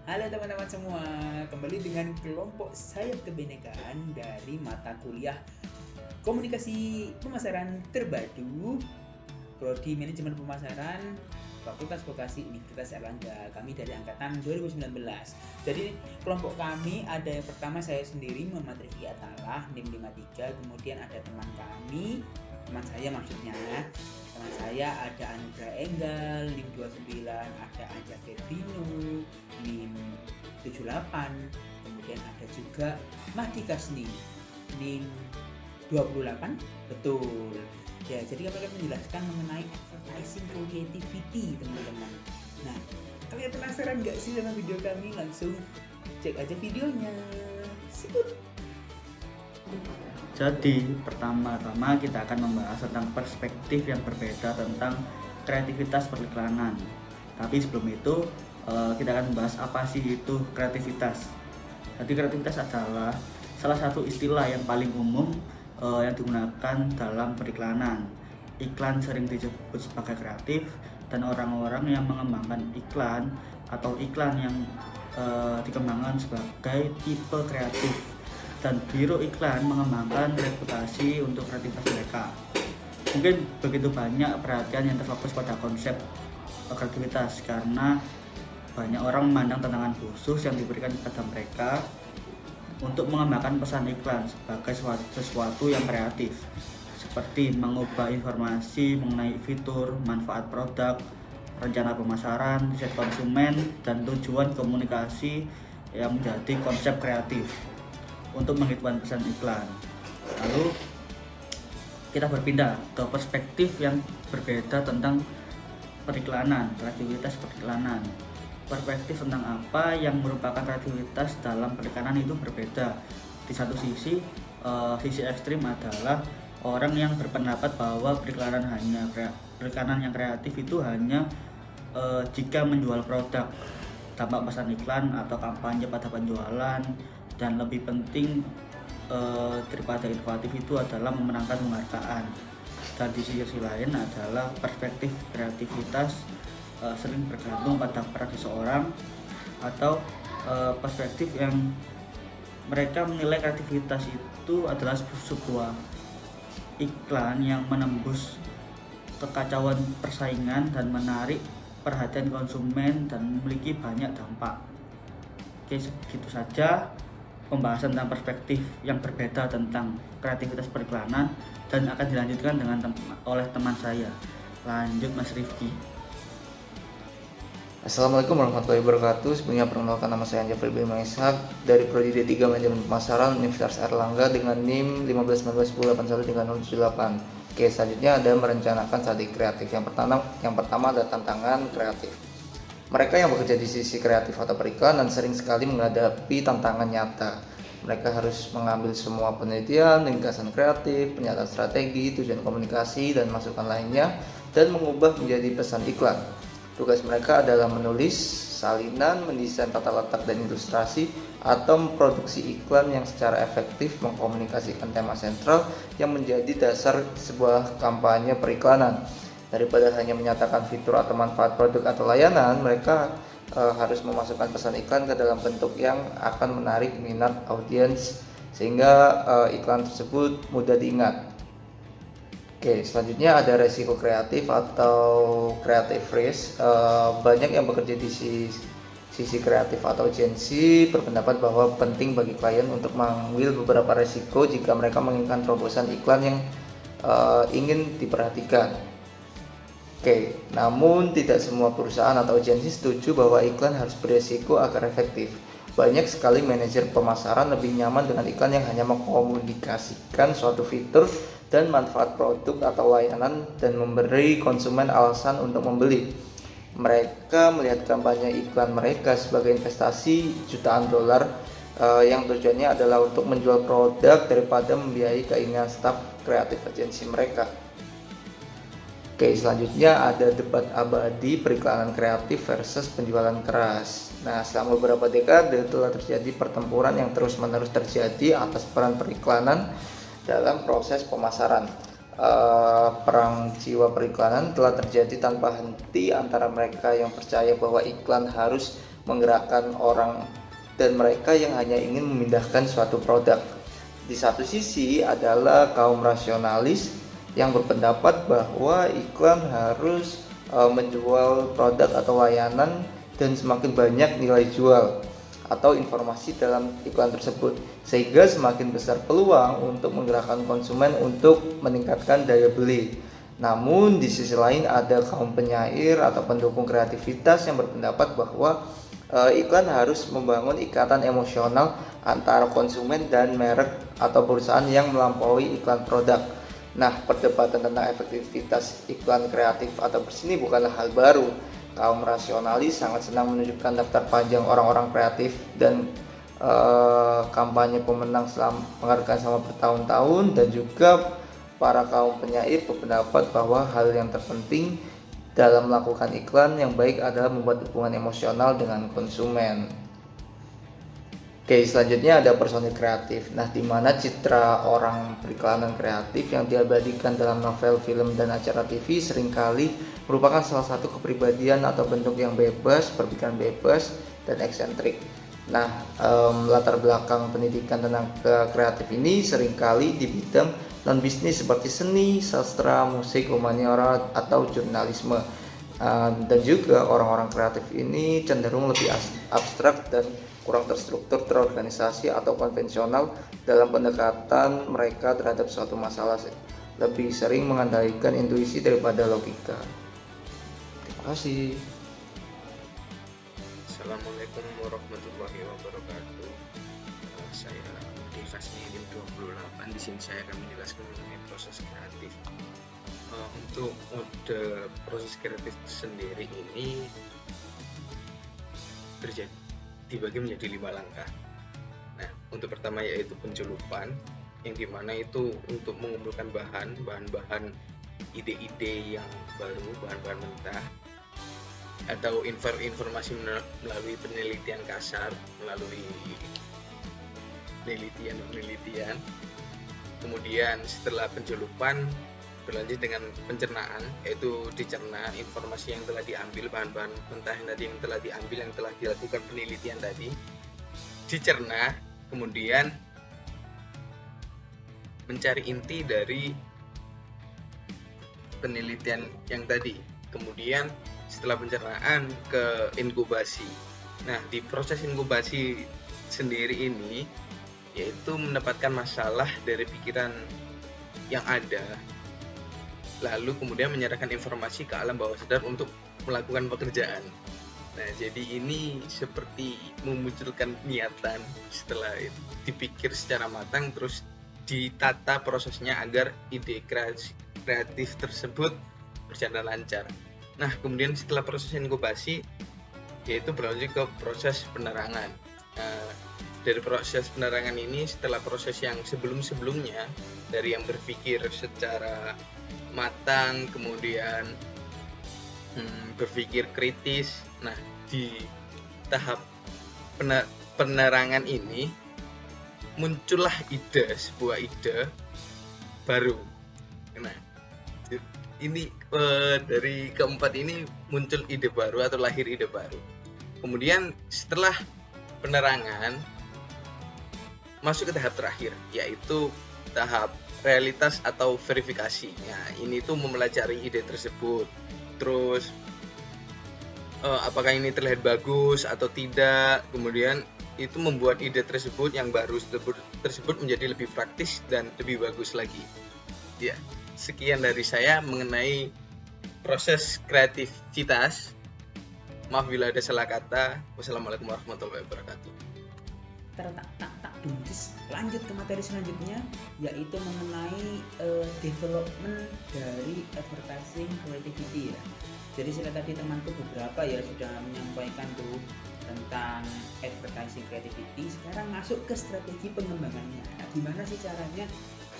Halo teman-teman semua, kembali dengan kelompok sayap kebinekaan dari mata kuliah Komunikasi Pemasaran Terpadu, Prodi Manajemen Pemasaran, Fakultas Vokasi Universitas Airlangga. Kami dari angkatan 2019. Jadi kelompok kami ada yang pertama saya sendiri Muhammad Rifki Atalah, NIM 53, kemudian ada teman saya maksudnya. Teman saya ada Anugrah Enggal, NIM 29, ada Anja Ferdino, NIM 78, kemudian ada juga Mahdi Kasni, NIM 28, betul. Ya, jadi kami akan menjelaskan mengenai advertising creativity, teman-teman. Nah, kalian penasaran nggak sih sama video kami? Langsung cek aja videonya. Sikut. Jadi pertama-tama kita akan membahas tentang perspektif yang berbeda tentang kreativitas periklanan. Tapi sebelum itu kita akan membahas apa sih itu kreativitas. Jadi kreativitas adalah salah satu istilah yang paling umum yang digunakan dalam periklanan. Iklan sering disebut sebagai kreatif, dan orang-orang yang mengembangkan iklan atau iklan yang dikembangkan sebagai tipe kreatif, dan biro iklan mengembangkan reputasi untuk kreativitas mereka. Mungkin begitu banyak perhatian yang terfokus pada konsep kreativitas karena banyak orang memandang tantangan khusus yang diberikan kepada mereka untuk mengembangkan pesan iklan sebagai sesuatu yang kreatif, seperti mengubah informasi mengenai fitur, manfaat produk, rencana pemasaran, riset konsumen, dan tujuan komunikasi yang menjadi konsep kreatif untuk menghidupkan pesan iklan. Lalu kita berpindah ke perspektif yang berbeda tentang periklanan, kreativitas periklanan. Perspektif tentang apa yang merupakan kreativitas dalam periklanan itu berbeda. Di satu sisi, sisi ekstrim adalah orang yang berpendapat bahwa periklanan yang kreatif itu hanya jika menjual produk tanpa pesan iklan atau kampanye pada penjualan, dan lebih penting daripada inovatif itu adalah memenangkan penghargaan. Dan di sisi lain adalah perspektif kreativitas sering bergantung pada peran seseorang, atau perspektif yang mereka menilai kreativitas itu adalah sebuah iklan yang menembus kekacauan persaingan dan menarik perhatian konsumen dan memiliki banyak dampak. Oke, segitu saja pembahasan tentang perspektif yang berbeda tentang kreativitas periklanan, dan akan dilanjutkan oleh teman saya. Lanjut Mas Rifki. Assalamualaikum warahmatullahi wabarakatuh. Sebelumnya perkenalkan, nama saya Anja Ferdino Ishak dari Prodi D3 Manajemen Pemasaran Universitas Airlangga dengan NIM 151910813078. Oke, selanjutnya ada merencanakan strategi kreatif. Yang pertama ada tantangan kreatif. Mereka yang bekerja di sisi kreatif atau periklanan sering sekali menghadapi tantangan nyata. Mereka harus mengambil semua penelitian, gagasan kreatif, pernyataan strategi, tujuan komunikasi, dan masukan lainnya, dan mengubah menjadi pesan iklan. Tugas mereka adalah menulis salinan, mendesain tata letak dan ilustrasi, atau memproduksi iklan yang secara efektif mengkomunikasikan tema sentral yang menjadi dasar sebuah kampanye periklanan. Daripada hanya menyatakan fitur atau manfaat produk atau layanan, mereka harus memasukkan pesan iklan ke dalam bentuk yang akan menarik minat audiens sehingga iklan tersebut mudah diingat. Oke, selanjutnya ada resiko kreatif atau creative risk. Banyak yang bekerja di sisi kreatif atau agensi berpendapat bahwa penting bagi klien untuk mengambil beberapa resiko jika mereka menginginkan terobosan iklan yang ingin diperhatikan. Oke, namun tidak semua perusahaan atau agensi setuju bahwa iklan harus beresiko agar efektif. Banyak sekali manajer pemasaran lebih nyaman dengan iklan yang hanya mengkomunikasikan suatu fitur dan manfaat produk atau layanan dan memberi konsumen alasan untuk membeli. Mereka melihat kampanye iklan mereka sebagai investasi jutaan dolar yang tujuannya adalah untuk menjual produk daripada membiayai keinginan staf kreatif agensi mereka. Oke, selanjutnya ada debat abadi periklanan kreatif versus penjualan keras. Nah, selama beberapa dekade telah terjadi pertempuran yang terus-menerus terjadi atas peran periklanan dalam proses pemasaran. Perang jiwa periklanan telah terjadi tanpa henti antara mereka yang percaya bahwa iklan harus menggerakkan orang dan mereka yang hanya ingin memindahkan suatu produk. Di satu sisi adalah kaum rasionalis yang berpendapat bahwa iklan harus menjual produk atau layanan dan semakin banyak nilai jual atau informasi dalam iklan tersebut, sehingga semakin besar peluang untuk menggerakkan konsumen untuk meningkatkan daya beli. Namun di sisi lain ada kaum penyair atau pendukung kreativitas yang berpendapat bahwa iklan harus membangun ikatan emosional antara konsumen dan merek atau perusahaan yang melampaui iklan produk. Nah, perdebatan tentang efektivitas iklan kreatif atau bersih ini bukanlah hal baru. Kaum rasionalis sangat senang menunjukkan daftar panjang orang-orang kreatif dan kampanye pemenang penghargaan selama bertahun-tahun, dan juga para kaum penyair berpendapat bahwa hal yang terpenting dalam melakukan iklan yang baik adalah membuat hubungan emosional dengan konsumen. Oke, selanjutnya ada personil kreatif. Nah, di mana citra orang periklanan kreatif yang diabadikan dalam novel, film, dan acara TV seringkali merupakan salah satu kepribadian atau bentuk yang bebas, berpikiran bebas, dan eksentrik. Nah, latar belakang pendidikan tentang kreatif ini seringkali di bidang non-bisnis seperti seni, sastra, musik, humaniora, atau jurnalisme. Dan juga orang-orang kreatif ini cenderung lebih abstrak dan kurang terstruktur, terorganisasi, atau konvensional dalam pendekatan mereka terhadap suatu masalah, lebih sering mengandalkan intuisi daripada logika. Terima kasih. Assalamualaikum warahmatullahi wabarakatuh. Saya Dikasih 28. Di sini saya akan menjelaskan mengenai proses kreatif. Untuk mode proses kreatif sendiri ini dibagi menjadi 5 langkah. Nah, untuk pertama yaitu penculupan, yang dimana itu untuk mengumpulkan bahan-bahan ide-ide yang baru, bahan-bahan mentah, atau informasi melalui penelitian kasar, melalui penelitian. Kemudian setelah penculupan berlanjut dengan pencernaan, yaitu dicerna informasi yang telah diambil, bahan-bahan mentah yang tadi yang telah diambil, yang telah dilakukan penelitian tadi dicerna, kemudian mencari inti dari penelitian yang tadi. Kemudian setelah pencernaan ke inkubasi. Nah, di proses inkubasi sendiri ini yaitu mendapatkan masalah dari pikiran yang ada, lalu kemudian menyerahkan informasi ke alam bawah sadar untuk melakukan pekerjaan. Nah, jadi ini seperti memunculkan niatan setelah dipikir secara matang, terus ditata prosesnya agar ide kreatif tersebut berjalan lancar. Nah, kemudian setelah proses inkubasi yaitu berlanjut ke proses penerangan. Dari proses penerangan ini, setelah proses yang sebelum-sebelumnya, dari yang berpikir secara matang, kemudian berpikir kritis, nah di tahap penerangan ini muncullah sebuah ide baru. Nah, ini dari keempat ini muncul ide baru atau lahir ide baru. Kemudian setelah penerangan masuk ke tahap terakhir, yaitu tahap realitas atau verifikasi. Nah, ini tuh mempelajari ide tersebut, terus apakah ini terlihat bagus atau tidak, kemudian itu membuat ide tersebut yang baru tersebut menjadi lebih praktis dan lebih bagus lagi. Ya, sekian dari saya mengenai proses kreativitas. Maaf bila ada salah kata. Wassalamualaikum warahmatullahi wabarakatuh. Duntis. Lanjut ke materi selanjutnya, yaitu mengenai development dari advertising creativity ya. Jadi sila tadi temanku beberapa ya sudah menyampaikan tuh tentang advertising creativity. Sekarang masuk ke strategi pengembangannya. Nah, gimana sih caranya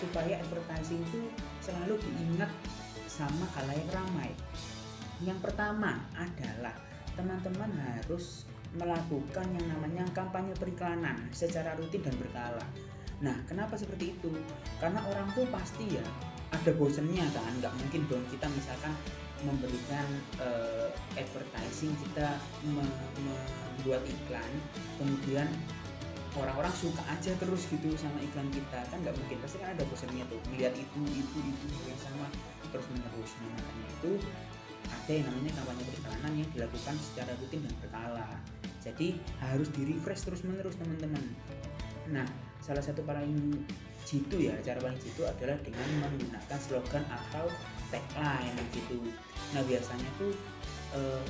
supaya advertising itu selalu diingat sama khalayak ramai? Yang pertama adalah teman-teman harus melakukan yang namanya kampanye periklanan secara rutin dan berkala. Nah, kenapa seperti itu? Karena orang tuh pasti ya ada bosennya kan, nggak mungkin dong kita misalkan memberikan advertising, kita membuat iklan kemudian orang-orang suka aja terus gitu sama iklan kita, kan nggak mungkin, pasti kan ada bosannya tuh melihat itu yang sama terus menerus. Nah, makanya itu ada yang namanya kampanye periklanan yang dilakukan secara rutin dan berkala, jadi harus di refresh terus menerus teman-teman. Nah, salah satu paling jitu ya, cara paling jitu adalah dengan menggunakan slogan atau tagline gitu. Nah, biasanya tuh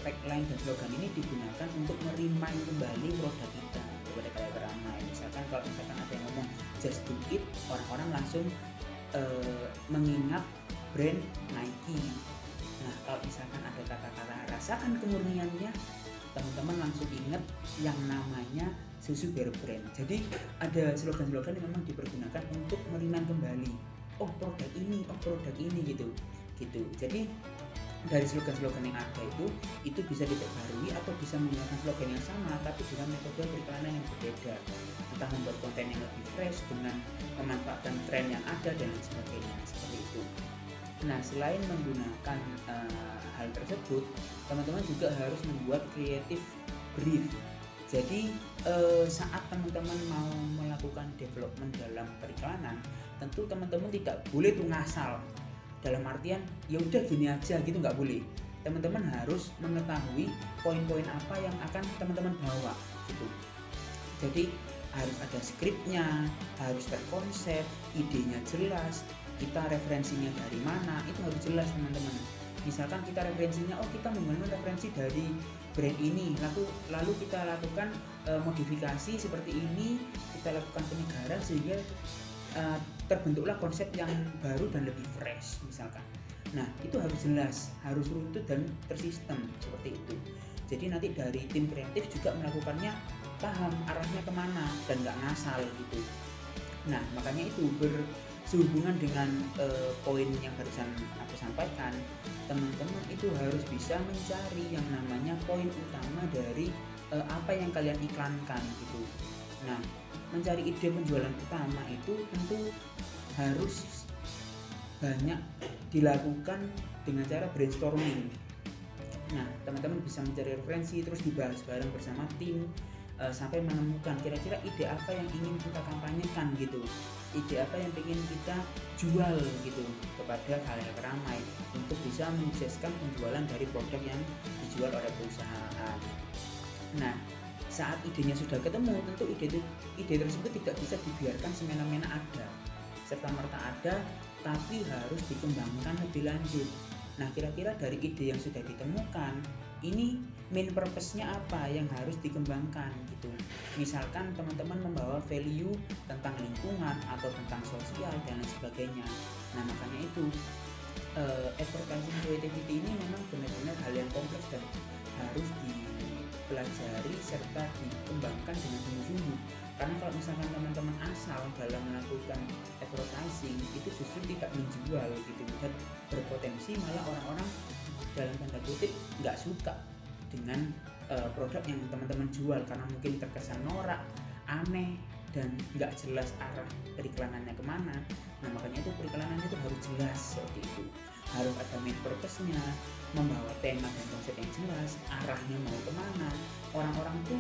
tagline dan slogan ini digunakan untuk merimain kembali produk kita kepada kalayak ramai. Misalkan kalau ada yang ngomong just do it, orang-orang langsung mengingat brand Nike. Nah, kalau misalkan ada kata-kata rasakan kemurniannya, teman-teman langsung ingat yang namanya susu Bear Brand. Jadi ada slogan-slogan yang memang dipergunakan untuk merimain kembali, oh produk ini gitu. Jadi dari slogan-slogan yang ada itu bisa diperbarui atau bisa menggunakan slogan yang sama tapi dengan metode periklanan yang berbeda, entah membuat konten yang lebih fresh dengan memanfaatkan tren yang ada dan lain sebagainya, seperti itu. Nah, selain menggunakan hal tersebut, teman-teman juga harus membuat creative brief. Jadi saat teman-teman mau melakukan development dalam periklanan, tentu teman-teman tidak boleh tuh ngasal. Dalam artian ya udah gini aja gitu, nggak boleh. Teman-teman harus mengetahui poin-poin apa yang akan teman-teman bawa gitu. Jadi harus ada skripnya, harus terkonsep, idenya jelas, kita referensinya dari mana, itu harus jelas teman-teman. Misalkan kita referensinya, oh kita menggunakan referensi dari brand ini, lalu kita lakukan modifikasi seperti ini, kita lakukan penyegaran sehingga terbentuklah konsep yang baru dan lebih fresh misalkan. Nah, itu harus jelas, harus runtut dan tersistem seperti itu. Jadi nanti dari tim kreatif juga melakukannya paham arahnya kemana dan nggak ngasal gitu. Nah, makanya itu sehubungan dengan poin yang barusan aku sampaikan, teman-teman itu harus bisa mencari yang namanya poin utama dari apa yang kalian iklankan gitu. Nah, mencari ide penjualan utama itu tentu harus banyak dilakukan dengan cara brainstorming. Nah, teman-teman bisa mencari referensi terus dibahas bareng bersama tim sampai menemukan kira-kira ide apa yang ingin kita kampanyekan gitu, ide apa yang ingin kita jual gitu kepada khalayak ramai untuk bisa menyukseskan penjualan dari produk yang dijual oleh perusahaan. Nah, saat idenya sudah ketemu, tentu ide tersebut tidak bisa dibiarkan semena-mena ada, serta-merta ada, tapi harus dikembangkan lebih lanjut. Nah, kira-kira dari ide yang sudah ditemukan, ini main purpose-nya apa yang harus dikembangkan gitu. Misalkan teman-teman membawa value tentang lingkungan atau tentang sosial dan lain sebagainya. Nah, makanya itu advertising creativity ini memang benar-benar hal yang kompleks dan harus dipelajari serta dikembangkan dengan sungguh-sungguh. Karena kalau misalkan teman-teman asal dalam melakukan advertising itu justru tidak menjual gitu, dan berpotensi malah orang-orang dalam tanda kutip nggak suka dengan produk yang teman-teman jual karena mungkin terkesan norak, aneh, dan nggak jelas arah periklanannya kemana. Nah, makanya itu periklanannya itu harus jelas seperti itu, harus ada main purpose-nya, membawa tema dan konsep yang jelas, arahnya mau kemana. Orang-orang tuh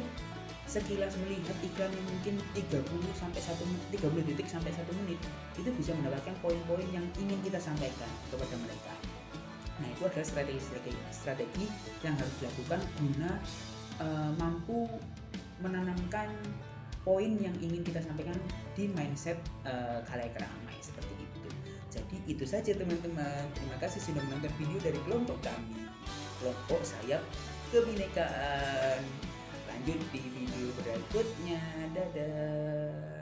sekilas melihat iklan yang mungkin 30 detik sampai 1 menit itu bisa mendapatkan poin-poin yang ingin kita sampaikan kepada mereka. Nah, itu adalah strategi yang harus dilakukan guna mampu menanamkan poin yang ingin kita sampaikan di mindset khalayak ramai seperti itu. Jadi itu saja teman-teman. Terima kasih sudah menonton video dari kelompok kami, kelompok sayap kebinekaan. Lanjut di video berikutnya. Dadah.